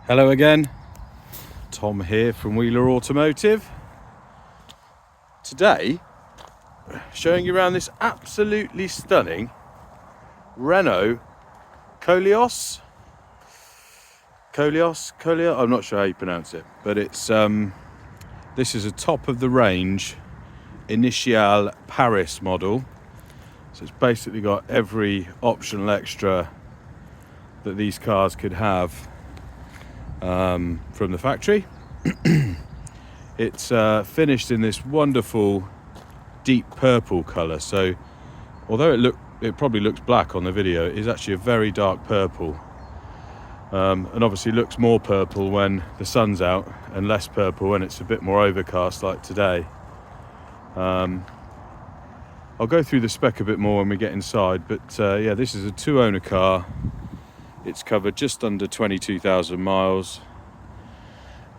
Hello again, Tom here from Wheeler Automotive. Today, showing you around this absolutely stunning Renault Koleos. I'm not sure how you pronounce it, but it's this is a top of the range Initiale Paris model. So it's basically got every optional extra that these cars could have from the factory. It's finished in this wonderful deep purple colour. So although it probably looks black on the video, it is actually a very dark purple. And obviously looks more purple when the sun's out and less purple when it's a bit more overcast like today. I'll go through the spec a bit more when we get inside, but yeah, this is a two-owner car. It's covered just under 22,000 miles.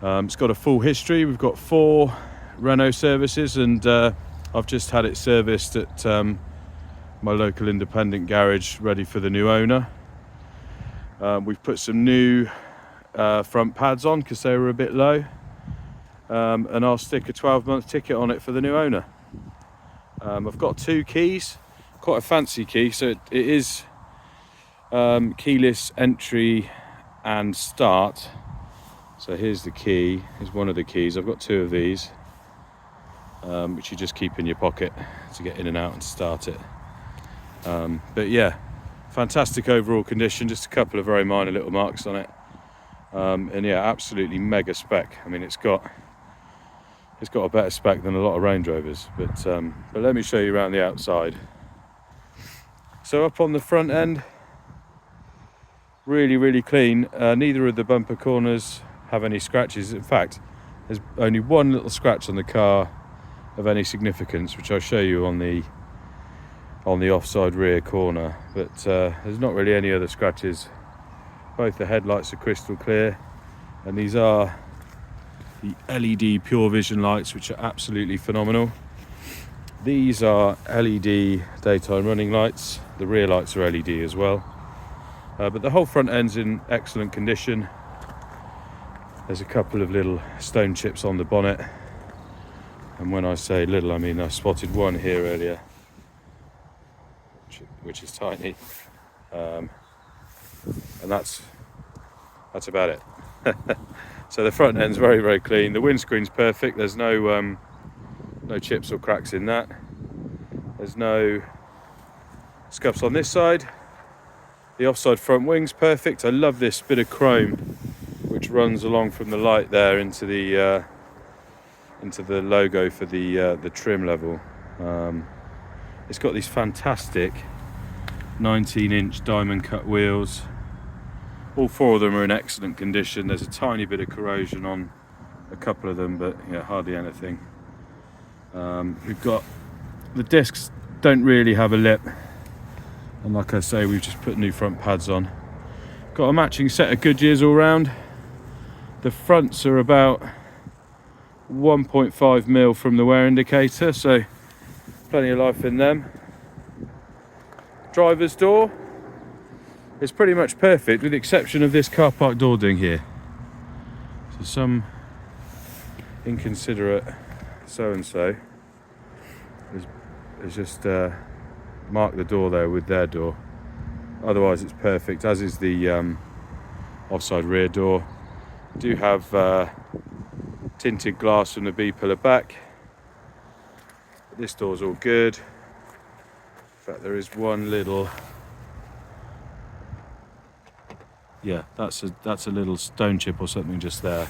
It's got a full history. We've got 4 Renault services, and I've just had it serviced at my local independent garage, ready for the new owner. We've put some new front pads on because they were a bit low, and I'll stick a 12-month ticket on it for the new owner. I've got 2 keys, quite a fancy key, so it is keyless entry and start. So here's the key, here's one of the keys. I've got 2 of these, which you just keep in your pocket to get in and out and start it. But yeah, fantastic overall condition, just a couple of very minor little marks on it. And yeah, absolutely mega spec. I mean, it's got a better spec than a lot of Range Rovers, but let me show you around the outside. So up on the front end, really clean. Neither of the bumper corners have any scratches. In fact, there's only one little scratch on the car of any significance, which I'll show you on the offside rear corner, but there's not really any other scratches. Both the headlights are crystal clear, and these are the LED pure vision lights, which are absolutely phenomenal. These are LED daytime running lights. The rear lights are LED as well. But the whole front end's in excellent condition. There's a couple of little stone chips on the bonnet. And when I say little, I mean I spotted one here earlier, which is tiny. And that's about it. So the front end's very clean. The windscreen's perfect. There's no chips or cracks in that. There's no scuffs on this side. The offside front wing's perfect. I love this bit of chrome which runs along from the light there into the logo for the trim level. It's got these fantastic 19-inch diamond cut wheels. All 4 of them are in excellent condition. There's a tiny bit of corrosion on a couple of them, but yeah, hardly anything. We've got the discs don't really have a lip, and like I say, we've just put new front pads on. Got a matching set of Goodyears all round. The fronts are about 1.5 mil from the wear indicator, so plenty of life in them. Driver's door is pretty much perfect, with the exception of this car park door ding here. So some inconsiderate so-and-so has just marked the door there with their door. Otherwise it's perfect, as is the offside rear door. Do have tinted glass from the B-pillar back. But this door's all good. In fact, there is one little, yeah, that's a little stone chip or something just there.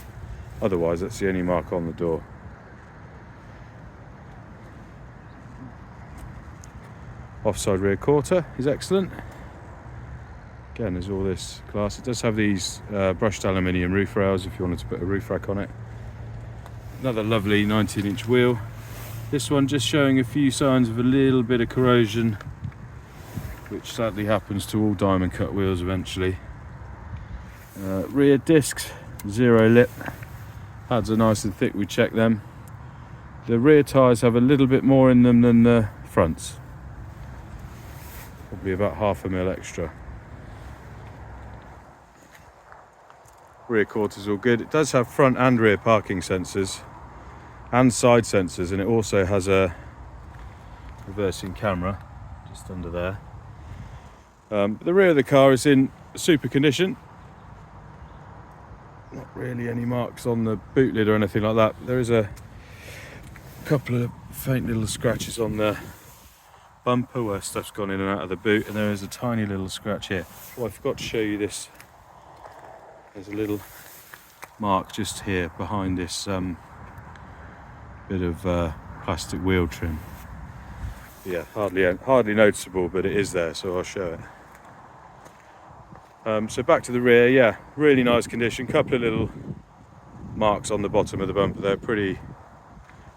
Otherwise, that's the only mark on the door. Offside rear quarter is excellent. Again, there's all this glass. It does have these brushed aluminium roof rails if you wanted to put a roof rack on it. Another lovely 19-inch wheel. This one just showing a few signs of a little bit of corrosion, which sadly happens to all diamond cut wheels eventually. Rear discs, 0 lip. Pads are nice and thick, we checked them. The rear tyres have a little bit more in them than the fronts. Probably about 0.5 mil extra. rear quarters all good. It does have front and rear parking sensors and side sensors, and it also has a reversing camera just under there. The rear of the car is in super condition. Not really any marks on the boot lid or anything like that. There is a couple of faint little scratches on the bumper where stuff's gone in and out of the boot, and there is a tiny little scratch here. Oh, I forgot to show you this. There's a little mark just here behind this bit of plastic wheel trim. Yeah, hardly noticeable, but it is there, so I'll show it. So back to the rear, yeah, really nice condition. Couple of little marks on the bottom of the bumper. They're pretty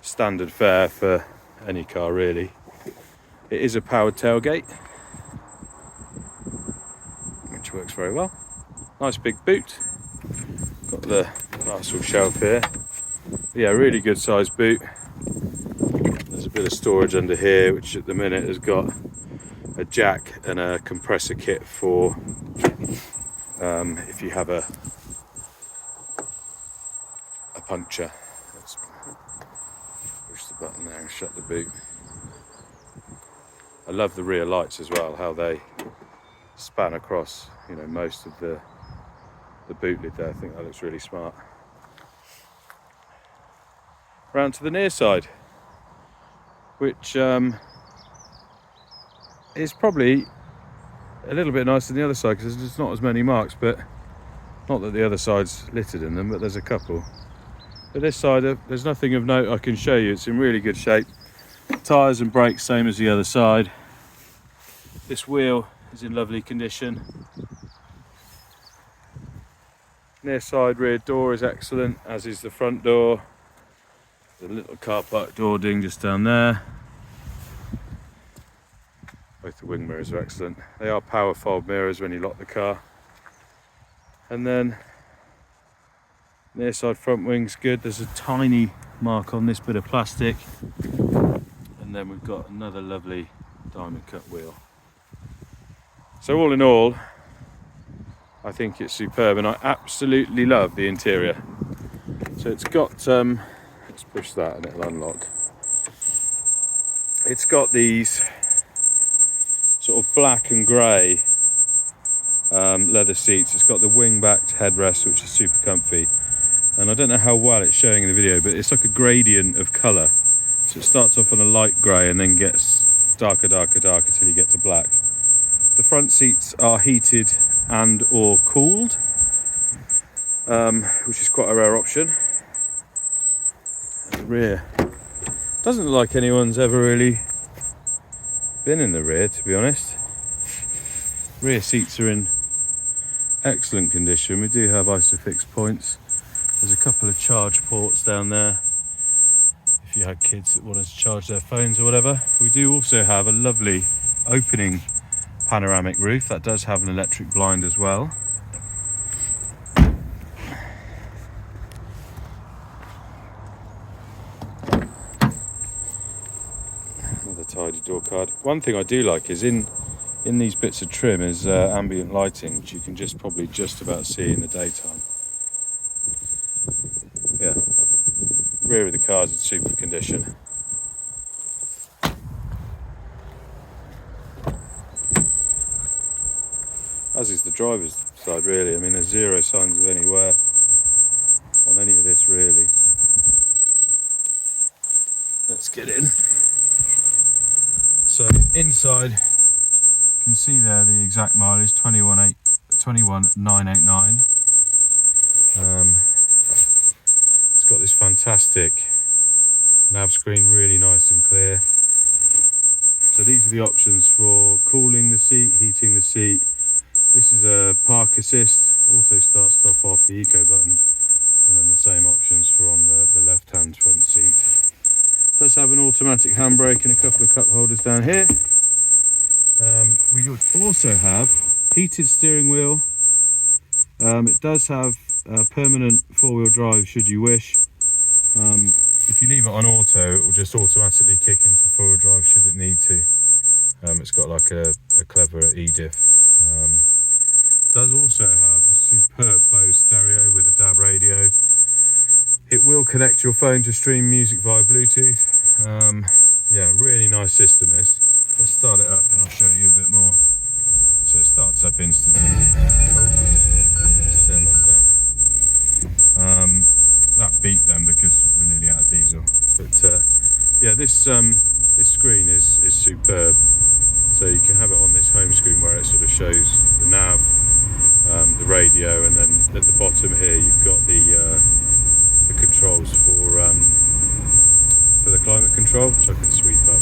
standard fare for any car, really. It is a powered tailgate, which works very well. Nice big boot. Got the nice little shelf here. Yeah, really good sized boot. There's a bit of storage under here, which at the minute has got a jack and a compressor kit for if you have a puncture. Let's push the button there and shut the boot. I love the rear lights as well, how they span across, you know, most of the boot lid there. I think that looks really smart. Round to the near side, which is probably a little bit nicer than the other side because there's just not as many marks, but not that the other side's littered in them, but there's a couple. But this side, there's nothing of note I can show you. It's in really good shape. Tyres and brakes same as the other side. This wheel is in lovely condition. Near side rear door is excellent, as is the front door. The little car park door ding just down there. Both the wing mirrors are excellent. They are power fold mirrors when you lock the car. And then near side front wing's good. There's a tiny mark on this bit of plastic. And then we've got another lovely diamond cut wheel. So all in all, I think it's superb, and I absolutely love the interior. So it's got, let's push that and it'll unlock. It's got these sort of black and grey leather seats. It's got the wing-backed headrest, which is super comfy. And I don't know how well it's showing in the video, but it's like a gradient of colour. So it starts off on a light grey and then gets darker, darker, darker till you get to black. The front seats are heated and or cooled, which is quite a rare option. And the rear doesn't look like anyone's ever really been in the rear, to be honest. Rear seats are in excellent condition. We do have ISOFIX points. There's a couple of charge ports down there if you had kids that wanted to charge their phones or whatever. We do also have a lovely opening panoramic roof that does have an electric blind as well. Another tidy door card. One thing I do like is in these bits of trim is ambient lighting, which you can probably just about see in the daytime. Yeah, rear of the car is in super condition. As is the driver's side, really. I mean, there's zero signs of any wear on any of this, really. Let's get in. So inside, you can see there the exact mileage, 21,989. It's got this fantastic nav screen, really nice and clear. So these are the options for cooling the seat, heating the seat. This is a park assist, auto start, stop off, the eco button, and then the same options for on the left hand front seat. It does have an automatic handbrake and a couple of cup holders down here. We also have heated steering wheel. It does have permanent four-wheel drive should you wish. If you leave it on auto, it will just automatically kick into four-wheel drive should it need to. It's got like a clever e-diff. Does also have a superb Bose stereo with a It will connect your phone to stream music via Bluetooth. Yeah, really nice system this. Let's start it up and I'll show you a bit more. So it starts up instantly. Oh, let's turn that down. That beeped then because we're nearly out of diesel. But yeah, this screen is superb. So you can have it on this home screen where it sort of shows the nav, the radio, and then at the bottom here you've got the controls for the climate control, which I can sweep up,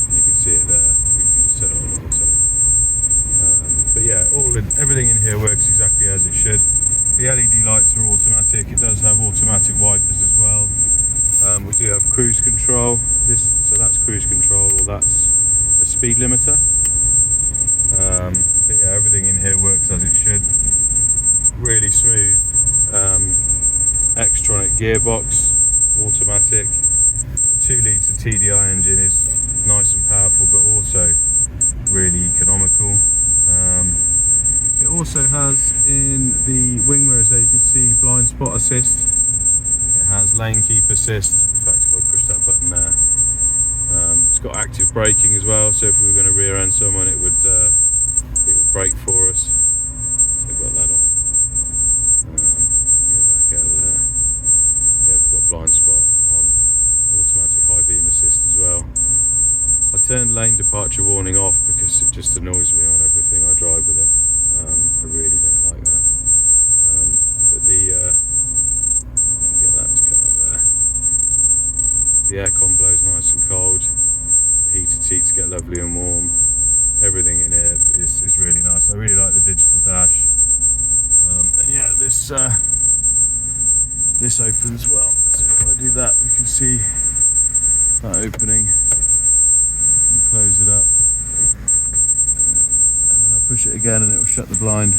and you can see it there. Or you can just set it on auto. But yeah, everything in here works exactly as it should. The LED lights are automatic. It does have automatic wipers as well. We do have cruise control. So that's cruise control, or that's a speed limiter. But yeah, everything in here works as it should. Really smooth. Xtronic gearbox, automatic. The 2-litre TDI engine is nice and powerful, but also really economical. It also has in the wing mirrors there, you can see blind spot assist. It has lane keep assist. In fact, if I push that button there, it's got active braking as well. So if we were going to rear end someone, it would brake for us. So I've got that on. Go back out of there. Yeah, we've got blind spot on, automatic high beam assist as well. I turned lane departure warning off because it just annoys me on everything I drive with it. I really don't like that. But get that to come up there. The aircon blows nice and cold. The heated seats get lovely and warm. Everything in here is really nice. I really like the digital dash. And yeah, this opens well. So if I do that, we can see that opening. And close it up. And then I push it again and it will shut the blind.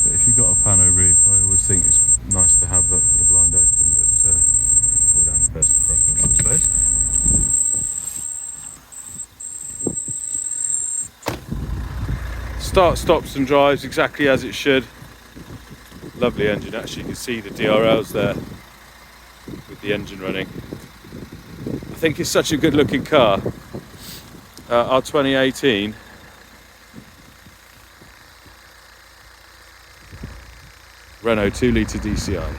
But if you've got a pano roof, I always think it's nice to have the blind open, but all down to personal preference, I suppose. Start, stops and drives exactly as it should. Lovely engine. Actually, you can see the DRLs there with the engine running. I think it's such a good looking car. Our 2018 Renault 2-litre DCI.